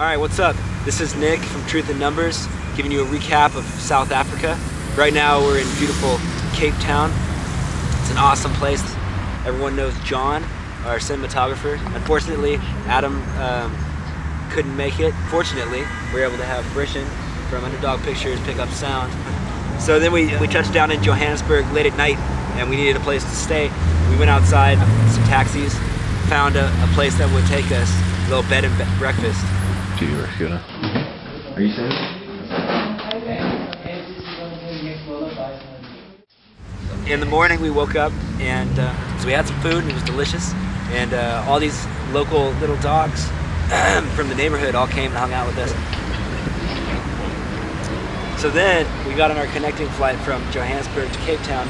Alright, what's up? This is Nick from Truth in Numbers, giving you a recap of South Africa. Right now we're in beautiful Cape Town. It's an awesome place. Everyone knows John, our cinematographer. Unfortunately, Adam couldn't make it. Fortunately, we were able to have Brishan from Underdog Pictures pick up sound. So then we touched down in Johannesburg late at night and we needed a place to stay. We went outside, some taxis, found a place that would take us, a little bed and breakfast. Are you serious? In the morning we woke up and so we had some food and it was delicious, and all these local little dogs from the neighborhood all came and hung out with us. So then we got on our connecting flight from Johannesburg to Cape Town.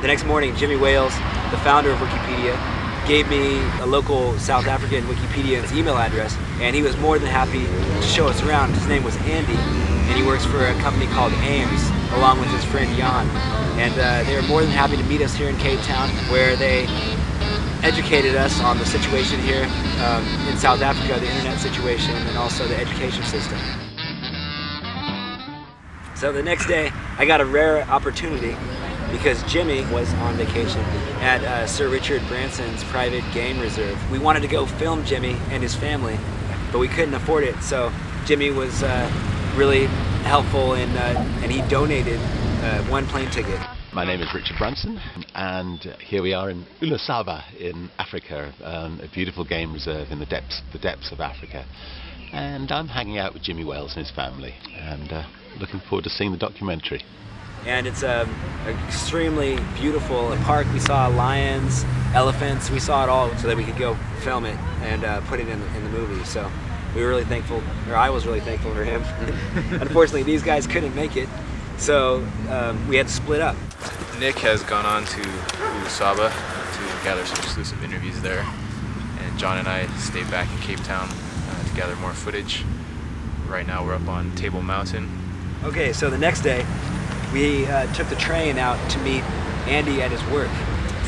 The next morning, Jimmy Wales, the founder of Wikipedia, gave me a local South African Wikipedian's email address, and he was more than happy to show us around. His name was Andy, and he works for a company called Ames, along with his friend Jan. And they were more than happy to meet us here in Cape Town, where they educated us on the situation here in South Africa, the internet situation, and also the education system. So the next day, I got a rare opportunity because Jimmy was on vacation at Sir Richard Branson's private game reserve. We wanted to go film Jimmy and his family, but we couldn't afford it. So Jimmy was really helpful and he donated one plane ticket. My name is Richard Branson, and here we are in Ulusaba in Africa, a beautiful game reserve in the depths of Africa. And I'm hanging out with Jimmy Wales and his family, and looking forward to seeing the documentary. And it's an extremely beautiful park. We saw lions, elephants, we saw it all so that we could go film it and put it in the movie. So we were really thankful, or I was really thankful for him. Unfortunately, these guys couldn't make it, so we had to split up. Nick has gone on to Ulusaba to gather some exclusive interviews there, and John and I stayed back in Cape Town to gather more footage. Right now we're up on Table Mountain. Okay, so the next day we took the train out to meet Andy at his work.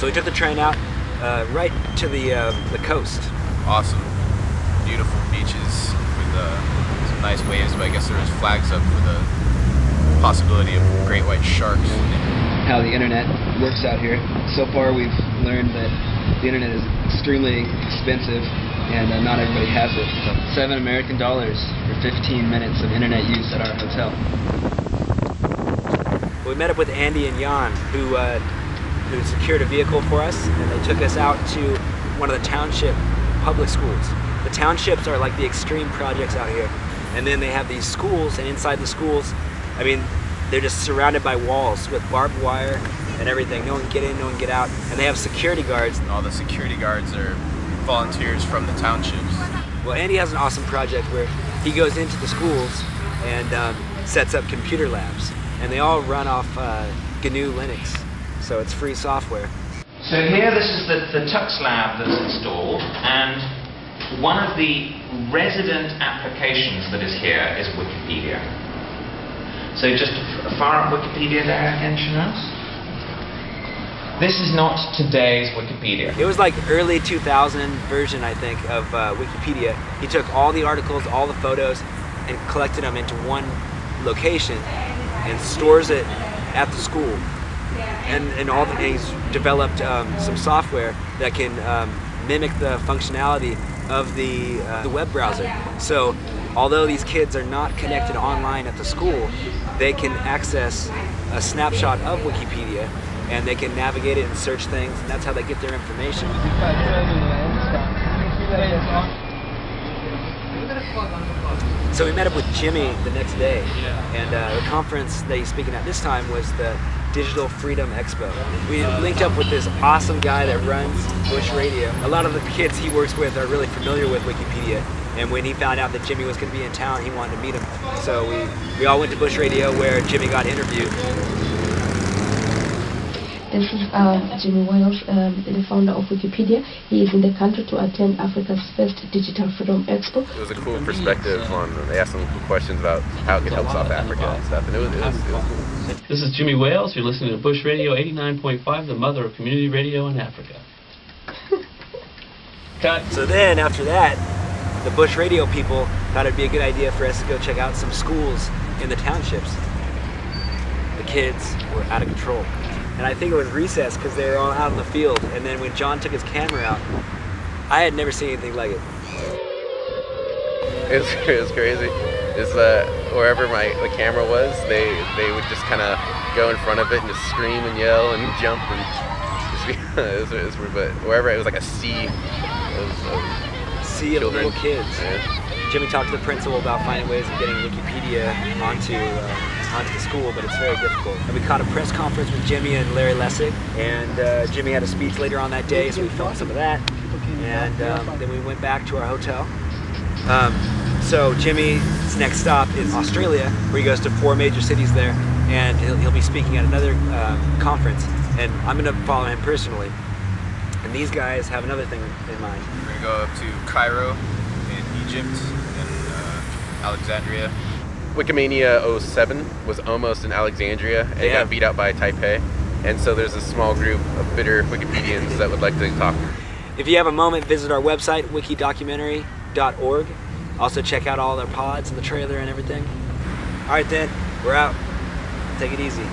So we took the train out right to the coast. Awesome, beautiful beaches with some nice waves, but I guess there was flags up for the possibility of great white sharks. How the internet works out here. So far we've learned that the internet is extremely expensive and not everybody has it. $7 American for 15 minutes of internet use at our hotel. We met up with Andy and Jan, who secured a vehicle for us, and they took us out to one of the township public schools. The townships are like the extreme projects out here, and then they have these schools, and inside the schools, I mean, they're just surrounded by walls with barbed wire and everything. No one can get in, no one can get out, and they have security guards. All the security guards are volunteers from the townships. Well, Andy has an awesome project where he goes into the schools and sets up computer labs. And they all run off GNU Linux, so it's free software. So here, this is the Tux lab that's installed, and one of the resident applications that is here is Wikipedia. So just fire up Wikipedia there again, Shanaz. This is not today's Wikipedia. It was like early 2000 version, I think, of Wikipedia. He took all the articles, all the photos, and collected them into one location and stores it at the school. And he's developed some software that can mimic the functionality of the web browser. So although these kids are not connected online at the school, they can access a snapshot of Wikipedia and they can navigate it and search things, and that's how they get their information. So we met up with Jimmy the next day, and the conference that he's speaking at this time was the Digital Freedom Expo. We linked up with this awesome guy that runs Bush Radio. A lot of the kids he works with are really familiar with Wikipedia, and when he found out that Jimmy was going to be in town, he wanted to meet him. So we all went to Bush Radio where Jimmy got interviewed. This is Jimmy Wales, the founder of Wikipedia. He is in the country to attend Africa's first Digital Freedom Expo. It was a cool perspective on, they asked some cool questions about how it could help South Africa and stuff, and it was cool. This is Jimmy Wales. You're listening to Bush Radio 89.5, the mother of community radio in Africa. Cut. So then, after that, the Bush Radio people thought it'd be a good idea for us to go check out some schools in the townships. The kids were out of control. And I think it was recess because they were all out in the field. And then when John took his camera out, I had never seen anything like it. It was crazy. It's wherever the camera was, they would just kind of go in front of it and just scream and yell and jump and just be, it was but wherever it was like a sea Sea of children. little kids. Yeah. Jimmy talked to the principal about finding ways of getting Wikipedia onto the school, but it's very difficult. And we caught a press conference with Jimmy and Larry Lessig, and Jimmy had a speech later on that day, so we filmed some of that. And then we went back to our hotel. So Jimmy's next stop is Australia, where he goes to 4 major cities there, and he'll be speaking at another conference, and I'm going to follow him personally. And these guys have another thing in mind. We're going to go up to Cairo in Egypt and Alexandria. Wikimania 07 was almost in Alexandria and it got beat out by Taipei. And so there's a small group of bitter Wikipedians that would like to talk. If you have a moment, visit our website, wikidocumentary.org. Also check out all their pods and the trailer and everything. All right then, we're out. Take it easy.